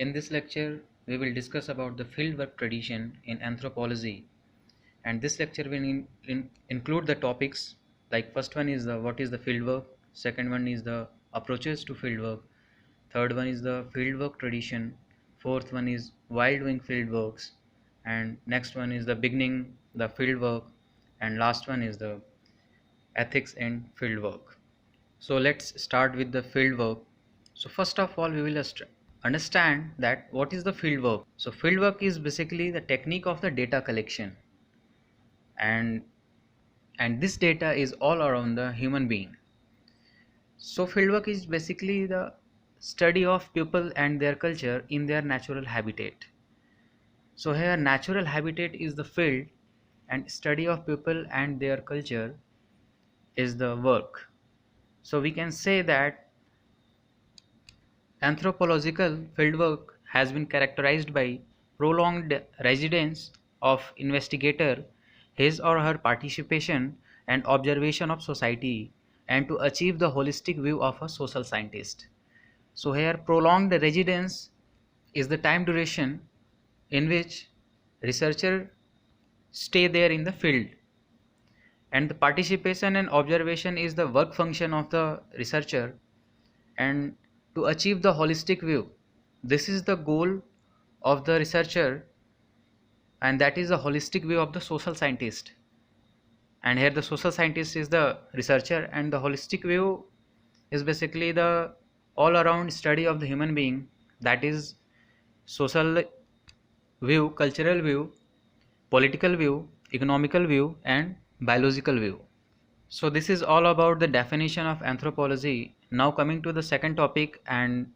In this lecture, we will discuss about the fieldwork tradition in anthropology, and this lecture will include the topics like first one is the what is the fieldwork, second one is the approaches to fieldwork, third one is the fieldwork tradition, fourth one is while doing fieldworks, and next one is the beginning the fieldwork, and last one is the ethics in fieldwork. So let's start with the fieldwork. So first of all, we will just understand that what is the fieldwork. So fieldwork is basically the technique of the data collection, and this data is all around the human being. So fieldwork is basically the study of people and their culture in their natural habitat. So here natural habitat is the field and study of people and their culture is the work. So we can say that anthropological fieldwork has been characterized by prolonged residence of investigator, his or her participation and observation of society, and to achieve the holistic view of a social scientist. So here prolonged residence is the time duration in which researcher stay there in the field, and the participation and observation is the work function of the researcher, and to achieve the holistic view, this is the goal of the researcher, and that is the holistic view of the social scientist. And here the social scientist is the researcher, and the holistic view is basically the all around study of the human being, that is social view, cultural view, political view, economical view, and biological view. So this is all about the definition of anthropology. Now coming to the second topic, and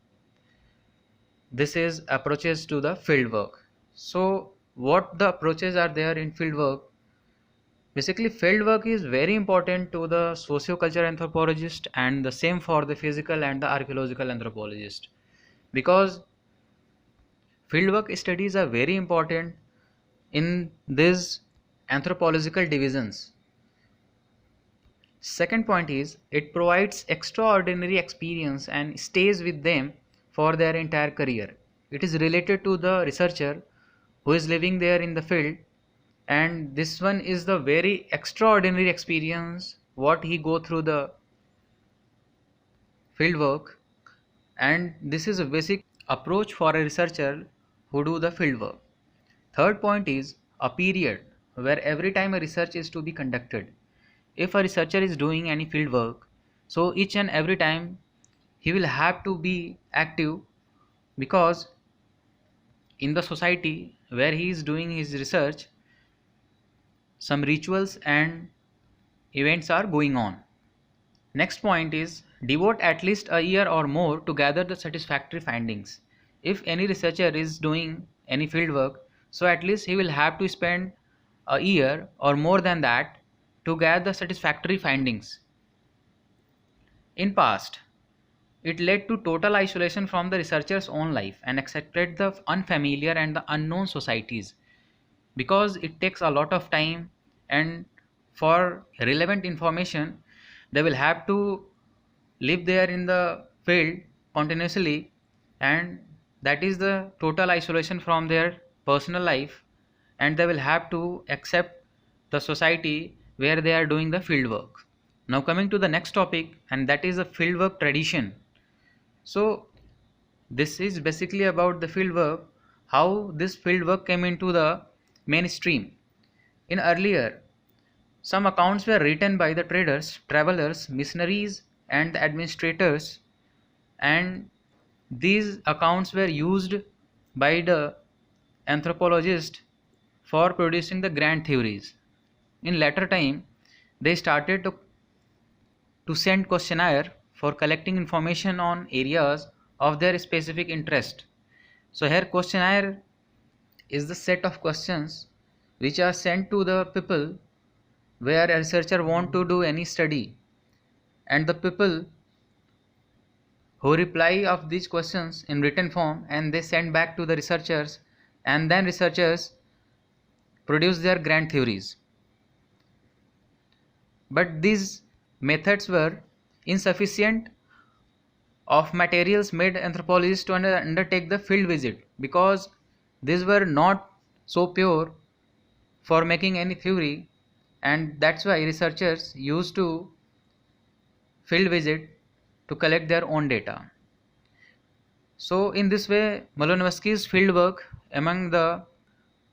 this is approaches to the fieldwork. So what the approaches are there in fieldwork? Basically fieldwork is very important to the socio-cultural anthropologist and the same for the physical and the archaeological anthropologist, because fieldwork studies are very important in these anthropological divisions. Second point is it provides extraordinary experience and stays with them for their entire career. It is related to the researcher who is living there in the field, and this one is the very extraordinary experience what he go through the field work, and this is a basic approach for a researcher who do the field work. Third point is a period where every time a research is to be conducted. If a researcher is doing any field work, so each and every time he will have to be active, because in the society where he is doing his research, some rituals and events are going on. Next point is devote at least a year or more to gather the satisfactory findings. If any researcher is doing any field work, so at least he will have to spend a year or more than that to gather the satisfactory findings. In past, it led to total isolation from the researcher's own life and accepted the unfamiliar and the unknown societies, because it takes a lot of time, and for relevant information they will have to live there in the field continuously, and that is the total isolation from their personal life, and they will have to accept the society where they are doing the field work. Now coming to the next topic, and that is the fieldwork tradition. So this is basically about the fieldwork, how this fieldwork came into the mainstream. In earlier, some accounts were written by the traders, travelers, missionaries, and the administrators, and these accounts were used by the anthropologists for producing the grand theories. In later time, they started to send questionnaire for collecting information on areas of their specific interest. So here questionnaire is the set of questions which are sent to the people where a researcher want to do any study, and the people who reply of these questions in written form, and they send back to the researchers, and then researchers produce their grand theories. But these methods were insufficient of materials made anthropologists to undertake the field visit, because these were not so pure for making any theory, and that's why researchers used to field visit to collect their own data. So in this way, Malinowski's fieldwork among the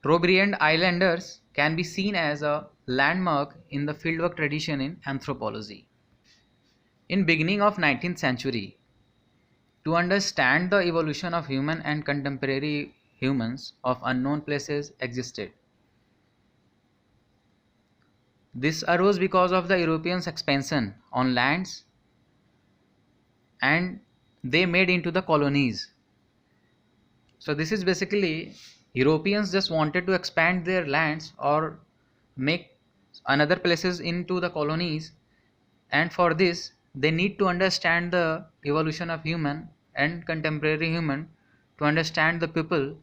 Trobriand Islanders can be seen as a landmark in the fieldwork tradition in anthropology. In beginning of 19th century, to understand the evolution of human and contemporary humans of unknown places existed. This arose because of the Europeans' expansion on lands and they made into the colonies. So this is basically Europeans just wanted to expand their lands or make another places into the colonies, and for this they need to understand the evolution of human and contemporary human to understand the people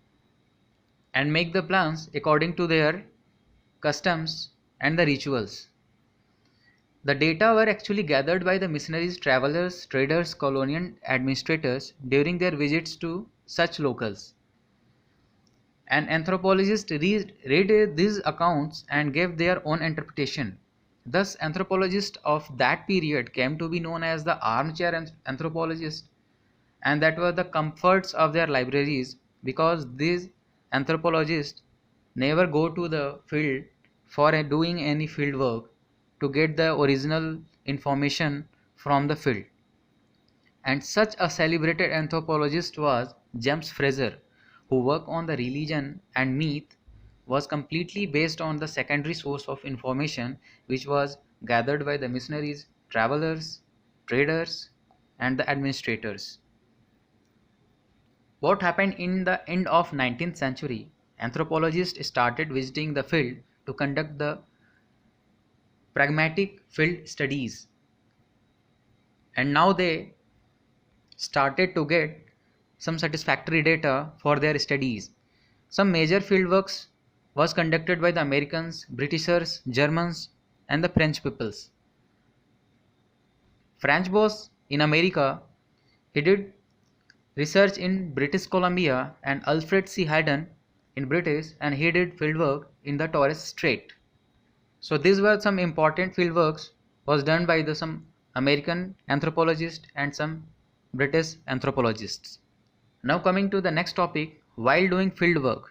and make the plans according to their customs and the rituals. The data were actually gathered by the missionaries, travelers, traders, colonial administrators during their visits to such locals. An anthropologist read these accounts and gave their own interpretation. Thus, anthropologists of that period came to be known as the armchair anthropologists, and that were the comforts of their libraries, because these anthropologists never go to the field for doing any field work to get the original information from the field. And such a celebrated anthropologist was James Fraser, who work on the religion and myth was completely based on the secondary source of information which was gathered by the missionaries, travelers, traders, and the administrators. What happened in the end of 19th century? Anthropologists started visiting the field to conduct the pragmatic field studies, and now they started to get some satisfactory data for their studies. Some major fieldworks was conducted by the Americans, Britishers, Germans, and the French peoples. French was in America. He did research in British Columbia, and Alfred C. Haddon in British, and he did fieldwork in the Torres Strait. So these were some important fieldworks was done by some American anthropologists and some British anthropologists. Now coming to the next topic, while doing fieldwork.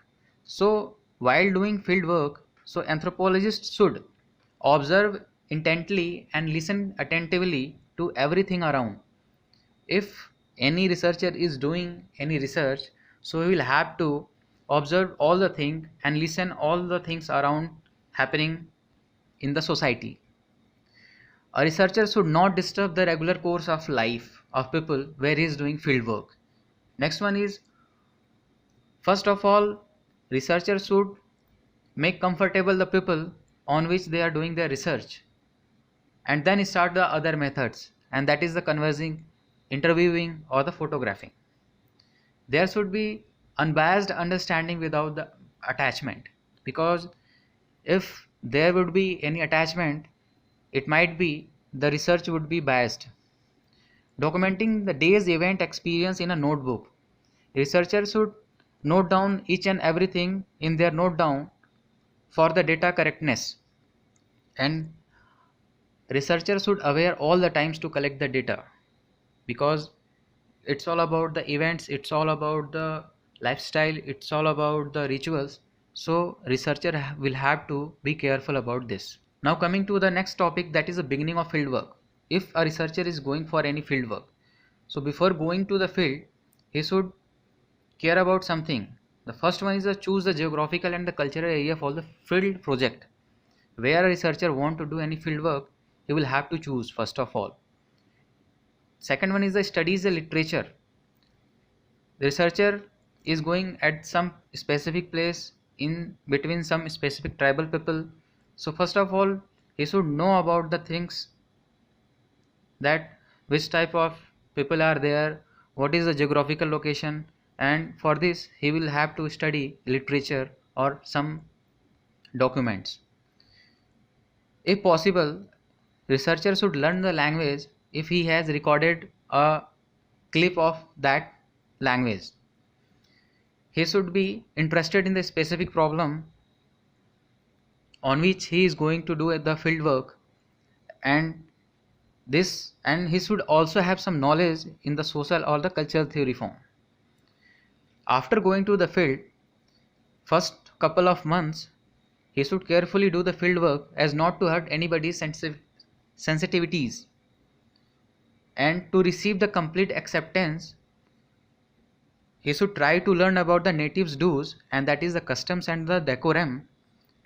So while doing fieldwork, so anthropologists should observe intently and listen attentively to everything around. If any researcher is doing any research, so he will have to observe all the things and listen all the things around happening in the society. A researcher should not disturb the regular course of life of people where he is doing fieldwork. Next one is, first of all, researchers should make comfortable the people on which they are doing their research, and then start the other methods, and that is the conversing, interviewing, or the photographing. There should be unbiased understanding without the attachment, because if there would be any attachment, it might be the research would be biased. Documenting the day's event experience in a notebook. Researchers should note down each and everything in their note down for the data correctness, and researchers should aware all the times to collect the data, because it's all about the events, it's all about the lifestyle, it's all about the rituals. So researcher will have to be careful about this. Now coming to the next topic, that is the beginning of fieldwork. If a researcher is going for any fieldwork, so before going to the field, he should care about something. The first one is to choose the geographical and the cultural area for the field project. Where a researcher want to do any fieldwork, he will have to choose first of all. Second one is the studies the literature. The researcher is going at some specific place in between some specific tribal people. So first of all, he should know about the things, that which type of people are there, what is the geographical location, and for this he will have to study literature or some documents. If possible, researcher should learn the language if he has recorded a clip of that language. He should be interested in the specific problem on which he is going to do the field work, and he should also have some knowledge in the social or the cultural theory form. After going to the field, first couple of months he should carefully do the field work as not to hurt anybody's sensitivities, and to receive the complete acceptance he should try to learn about the natives' do's, and that is the customs and the decorum,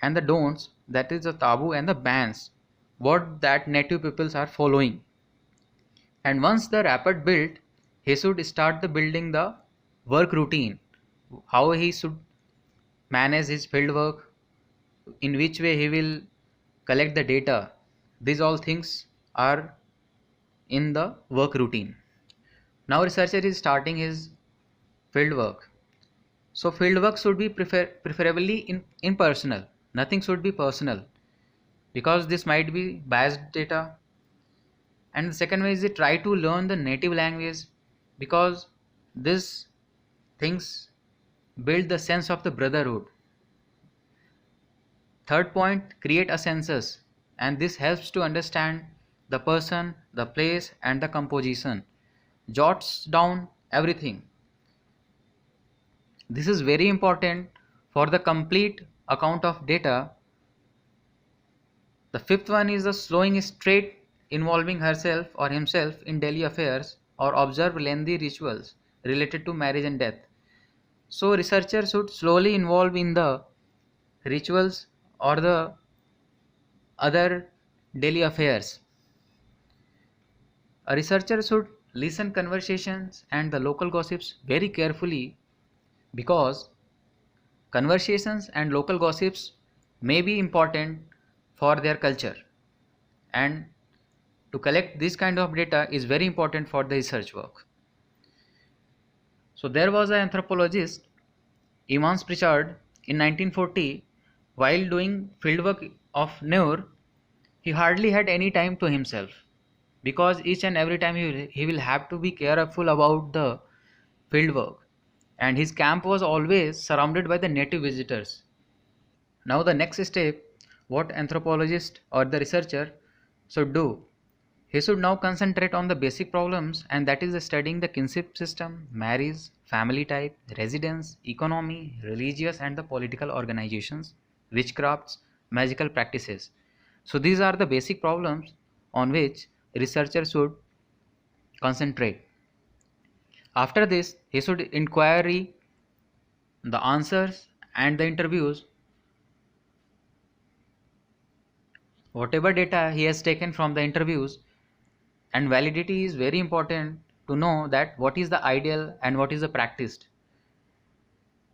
and the don'ts, that is the taboo and the bans, what that native peoples are following. And once the rapport built, he should start the building the work routine, how he should manage his field work, in which way he will collect the data. These all things are in the work routine. Now researcher is starting his field work. So field work should be preferably impersonal. Nothing should be personal, because this might be biased data. And the second way is try to learn the native language, because this things build the sense of the brotherhood. Third point, create a census, and this helps to understand the person, the place and the composition. Jots down everything. This is very important for the complete account of data. The fifth one is the slowing straight, involving herself or himself in daily affairs, or observe lengthy rituals related to marriage and death. So researchers should slowly involve in the rituals or the other daily affairs. A researcher should listen conversations and the local gossips very carefully, because conversations and local gossips may be important for their culture, and to collect this kind of data is very important for the research work. So there was an anthropologist, Evans Pritchard, in 1940. While doing fieldwork of Noor, he hardly had any time to himself, because each and every time he will have to be careful about the fieldwork, and his camp was always surrounded by the native visitors. Now the next step, what anthropologist or the researcher should do, he should now concentrate on the basic problems, and that is studying the kinship system, marriage, family type, residence, economy, religious and the political organizations, witchcrafts, magical practices. So these are the basic problems on which researcher should concentrate. After this, he should inquiry the answers and the interviews. Whatever data he has taken from the interviews, and validity is very important to know that what is the ideal and what is the practiced.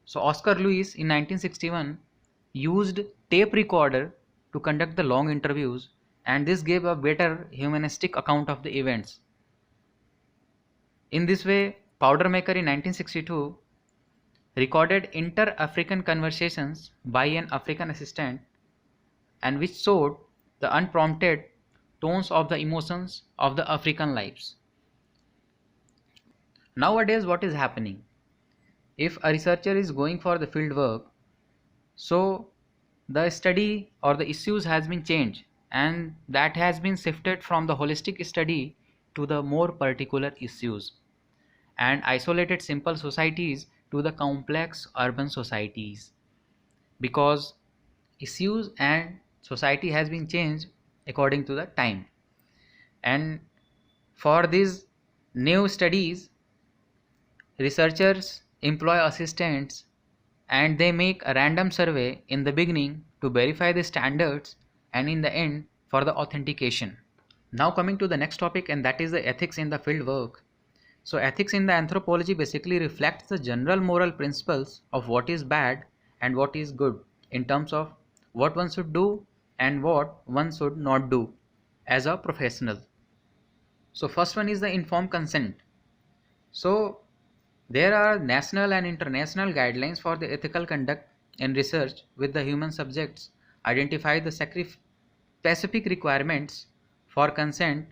So Oscar Lewis in 1961 used tape recorder to conduct the long interviews, and this gave a better humanistic account of the events. In this way, Powdermaker in 1962 recorded inter-African conversations by an African assistant, and which showed the unprompted tones of the emotions of the African lives. Nowadays, what is happening? If a researcher is going for the field work, so the study or the issues has been changed, and that has been shifted from the holistic study to the more particular issues, and isolated simple societies to the complex urban societies, because issues and society has been changed according to the time. And for these new studies, researchers employ assistants, and they make a random survey in the beginning to verify the standards, and in the end for the authentication. Now coming to the next topic, and that is the ethics in the field work. So ethics in the anthropology basically reflects the general moral principles of what is bad and what is good, in terms of what one should do and what one should not do as a professional. So first one is the informed consent. So there are national and international guidelines for the ethical conduct in research with the human subjects, identify the specific requirements for consent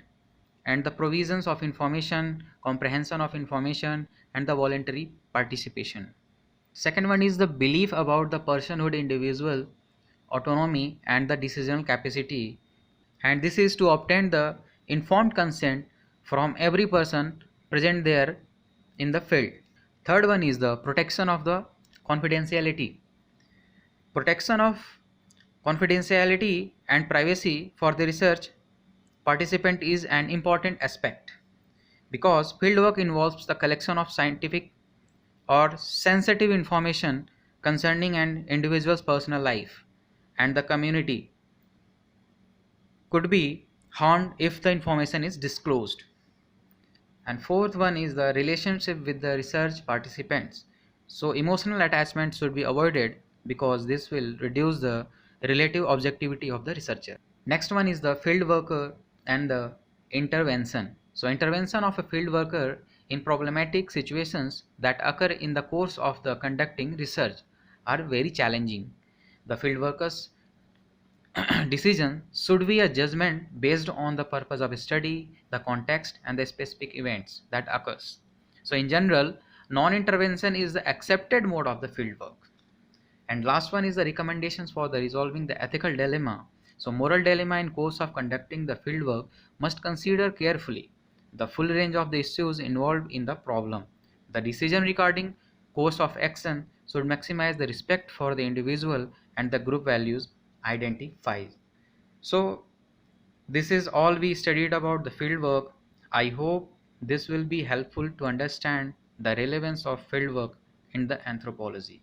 and the provisions of information, comprehension of information, and the voluntary participation. Second one is the belief about the personhood, individual autonomy, and the decisional capacity, and this is to obtain the informed consent from every person present there in the field. Third one is the protection of the confidentiality. Protection of confidentiality and privacy for the research participant is an important aspect because fieldwork involves the collection of scientific or sensitive information concerning an individual's personal life, and the community could be harmed if the information is disclosed. And fourth one is the relationship with the research participants. So emotional attachment should be avoided because this will reduce the relative objectivity of the researcher. Next one is the field worker and the intervention. So intervention of a field worker in problematic situations that occur in the course of the conducting research are very challenging. The field workers decision should be a judgment based on the purpose of study, the context, and the specific events that occurs. So in general, non-intervention is the accepted mode of the fieldwork. And last one is the recommendations for the resolving the ethical dilemma. So moral dilemma in course of conducting the fieldwork must consider carefully the full range of the issues involved in the problem. The decision regarding course of action should maximize the respect for the individual and the group values identified. So this is all we studied about the fieldwork. I hope this will be helpful to understand the relevance of fieldwork in the anthropology.